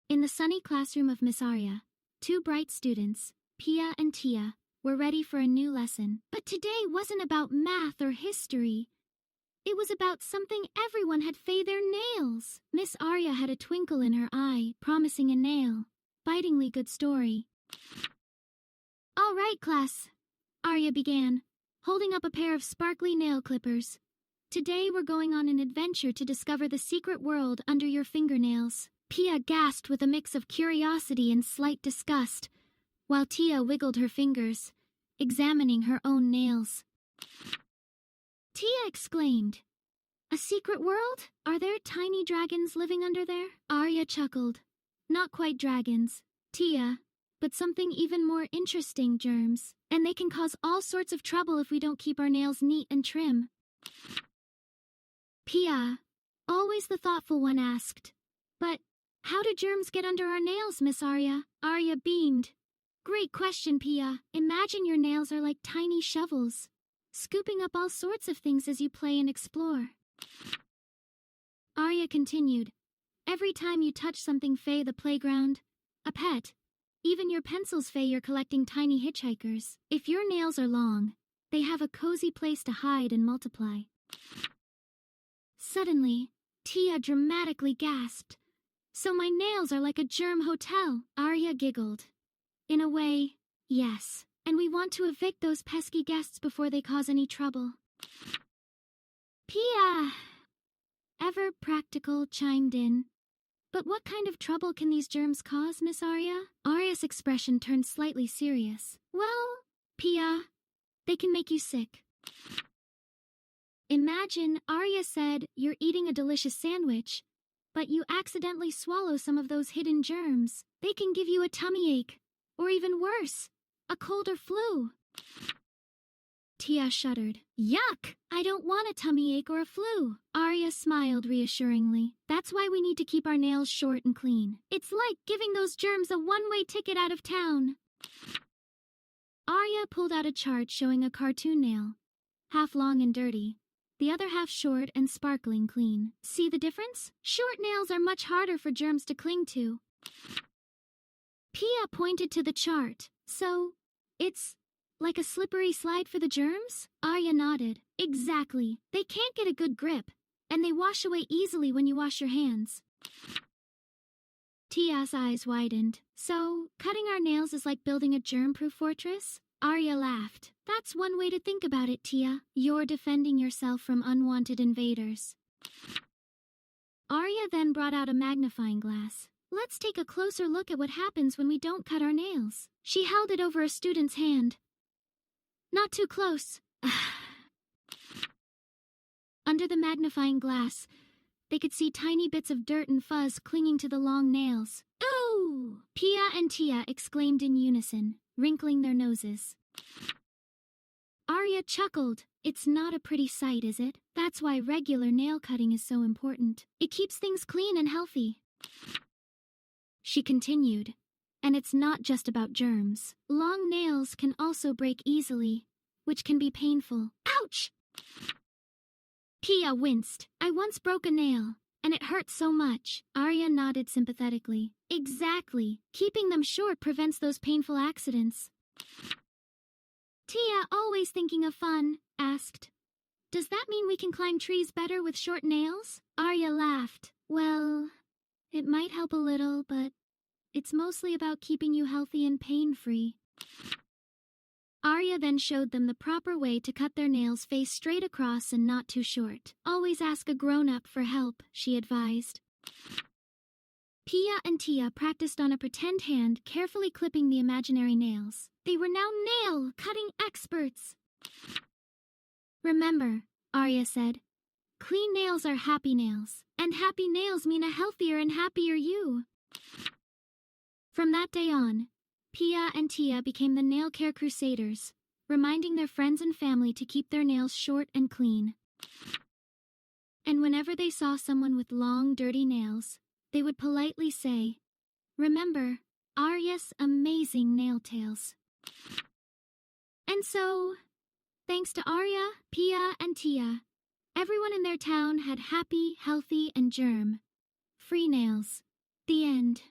In the sunny classroom of Miss Arya, two bright students, Pia and Tia, were ready for a new lesson. But today wasn't about math or history. It was about something everyone had their nails. Miss Arya had a twinkle in her eye, promising a nail. Bitingly good story. All right, class, Arya began, holding up a pair of sparkly nail clippers. Today we're going on an adventure to discover the secret world under your fingernails. Pia gasped with a mix of curiosity and slight disgust, while Tia wiggled her fingers, examining her own nails. Tia exclaimed, "A secret world? Are there tiny dragons living under there?" Arya chuckled. "Not quite dragons, Tia, but something even more interesting, germs. And they can cause all sorts of trouble if we don't keep our nails neat and trim." Pia, always the thoughtful one, asked, "But how do germs get under our nails, Miss Arya?" Arya beamed. "Great question, Pia. Imagine your nails are like tiny shovels, scooping up all sorts of things as you play and explore." Arya continued, "Every time you touch something, the playground, a pet, even your pencils, you're collecting tiny hitchhikers. If your nails are long, they have a cozy place to hide and multiply." Suddenly, Tia dramatically gasped. "So my nails are like a germ hotel?" Arya giggled. "In a way, yes. And we want to evict those pesky guests before they cause any trouble." Pia, ever practical, chimed in. "But what kind of trouble can these germs cause, Miss Arya?" Arya's expression turned slightly serious. "Well, Pia, they can make you sick. Imagine," Arya said, "you're eating a delicious sandwich, but you accidentally swallow some of those hidden germs. They can give you a tummy ache, or even worse, a cold or flu." Tia shuddered. "Yuck! I don't want a tummy ache or a flu." Arya smiled reassuringly. "That's why we need to keep our nails short and clean. It's like giving those germs a one-way ticket out of town." Arya pulled out a chart showing a cartoon nail, half long and dirty, the other half short and sparkling clean. "See the difference? Short nails are much harder for germs to cling to." Pia pointed to the chart. "So, it's like a slippery slide for the germs?" Arya nodded. "Exactly. They can't get a good grip, and they wash away easily when you wash your hands." Tia's eyes widened. "So, cutting our nails is like building a germ-proof fortress?" Arya laughed. "That's one way to think about it, Tia. You're defending yourself from unwanted invaders." Arya then brought out a magnifying glass. "Let's take a closer look at what happens when we don't cut our nails." She held it over a student's hand. "Not too close." Under the magnifying glass, they could see tiny bits of dirt and fuzz clinging to the long nails. "Ooh!" Pia and Tia exclaimed in unison, wrinkling their noses. Arya chuckled. "It's not a pretty sight, is it? That's why regular nail cutting is so important. It keeps things clean and healthy." She continued, "And it's not just about germs. Long nails can also break easily, which can be painful." "Ouch!" Pia winced. "I once broke a nail, and it hurt so much." Arya nodded sympathetically. "Exactly. Keeping them short prevents those painful accidents." Tia, always thinking of fun, asked, "Does that mean we can climb trees better with short nails?" Arya laughed. "Well, it might help a little, but it's mostly about keeping you healthy and pain-free." Arya then showed them the proper way to cut their nails face straight across and not too short. "Always ask a grown-up for help," she advised. Pia and Tia practiced on a pretend hand, carefully clipping the imaginary nails. They were now nail-cutting experts. "Remember," Arya said, "clean nails are happy nails, and happy nails mean a healthier and happier you." From that day on, Pia and Tia became the nail care crusaders, reminding their friends and family to keep their nails short and clean. And whenever they saw someone with long, dirty nails, they would politely say, "Remember Arya's amazing nail tales." And so, thanks to Arya, Pia, and Tia, everyone in their town had happy, healthy, and germ-free nails. The end.